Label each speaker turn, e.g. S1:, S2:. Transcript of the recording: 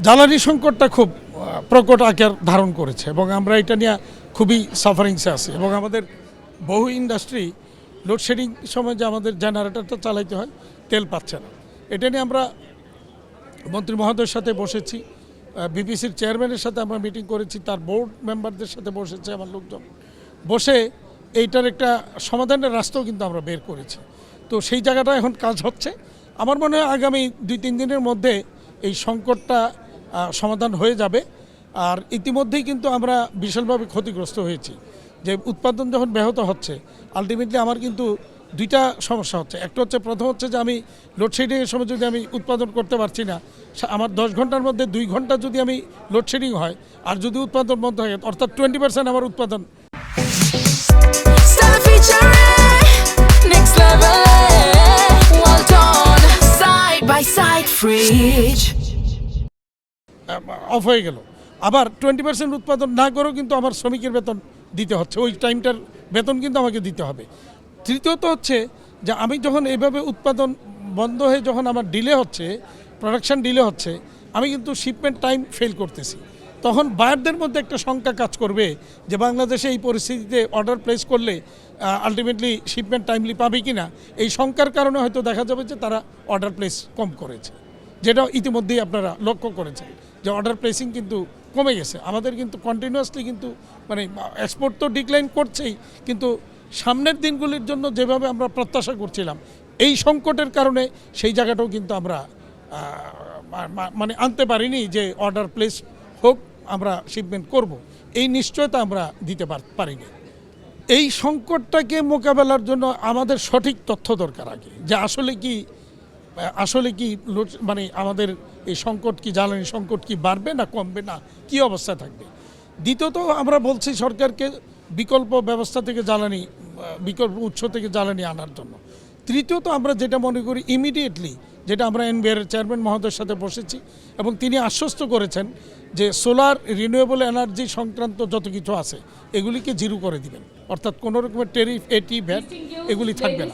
S1: জ্বালানি সংকটটা খুব প্রকট আকার ধারণ করেছে এবং আমরা এটা নিয়ে খুবই সাফারিংসে আছি এবং আমাদের বহু ইন্ডাস্ট্রি লোডশেডিং সময় যে আমাদের জেনারেটরটা চালাইতে হয় তেল পাচ্ছে না। এটা নিয়ে আমরা মন্ত্রী মহোদয়ের সাথে বসেছি, বিপিসির চেয়ারম্যানের সাথে আমরা মিটিং করেছি, তার বোর্ড মেম্বারদের সাথে বসেছে আমার লোকজন, বসে এইটার একটা সমাধানের রাস্তাও কিন্তু আমরা বের করেছি। তো সেই জায়গাটা এখন কাজ হচ্ছে। আমার মনে হয় আগামী 2-3 দিনের মধ্যে এই সংকটটা সমাধান হয়ে যাবে। আর ইতিমধ্যেই কিন্তু আমরা বিশালভাবে ক্ষতিগ্রস্ত হয়েছি, যে উৎপাদন যখন ব্যাহত হচ্ছে আলটিমেটলি আমার কিন্তু দুইটা সমস্যা হচ্ছে। একটা হচ্ছে, প্রথম হচ্ছে যে আমি লোডশেডিংয়ের সময় যদি আমি উৎপাদন করতে পারছি না, আমার 10 ঘন্টার মধ্যে 2 ঘন্টা যদি আমি লোডশেডিং হয় আর যদি উৎপাদন বন্ধ হয়, অর্থাৎ 20% আমার উৎপাদন অফ হয়ে গেল। আবার 20% উৎপাদন না করেও কিন্তু আমার শ্রমিকের বেতন দিতে হচ্ছে, ওই টাইমটার বেতন কিন্তু আমাকে দিতে হবে। তৃতীয়ত হচ্ছে যে আমি যখন এইভাবে উৎপাদন বন্ধ হয়ে যখন আমার ডিলে হচ্ছে, প্রোডাকশান ডিলে হচ্ছে, আমি কিন্তু শিপমেন্ট টাইম ফেল করতেছি। তখন বায়ারদের মধ্যে একটা শঙ্কা কাজ করবে যে বাংলাদেশে এই পরিস্থিতিতে অর্ডার প্লেস করলে আলটিমেটলি শিপমেন্ট টাইমলি পাবে কি না। এই শঙ্কার কারণে হয়তো দেখা যাবে যে তারা অর্ডার প্লেস কম করেছে, যেটা ইতিমধ্যেই আপনারা লক্ষ্য করেছেন যে অর্ডার প্লেসিং কিন্তু কমে গেছে। আমাদের কিন্তু কন্টিনিউয়াসলি কিন্তু মানে এক্সপোর্ট তো ডিক্লাইন করছেই, কিন্তু সামনের দিনগুলির জন্য যেভাবে আমরা প্রত্যাশা করছিলাম এই সংকটের কারণে সেই জায়গাটাও কিন্তু আমরা মানে আনতে পারিনি যে অর্ডার প্লেস হোক, আমরা শিপমেন্ট করব, এই নিশ্চয়তা আমরা দিতে পারিনি। এই সংকটটাকে মোকাবেলার জন্য আমাদের সঠিক তথ্য দরকার আগে, যে আসলে কি মানে আমাদের এই সংকট কি, জ্বালানি সংকট কি বাড়বে না কমবে না কি অবস্থা থাকবে। দ্বিতীয়ত আমরা বলছি সরকারকে বিকল্প ব্যবস্থা থেকে জ্বালানি, বিকল্প উৎস থেকে জ্বালানি আনার জন্য। তৃতীয়ত আমরা যেটা মনে করি ইমিডিয়েটলি, যেটা আমরা এনবিআর চেয়ারম্যান মহোদয়ের সাথে বসেছি এবং তিনি আশ্বস্ত করেছেন যে সোলার, রিনিউয়েবল এনার্জি সংক্রান্ত যত কিছু আছে এগুলিকে জিরো করে দিবেন, অর্থাৎ কোনো রকমের ট্যারিফ, এটি, ভ্যাট এগুলি থাকবে না।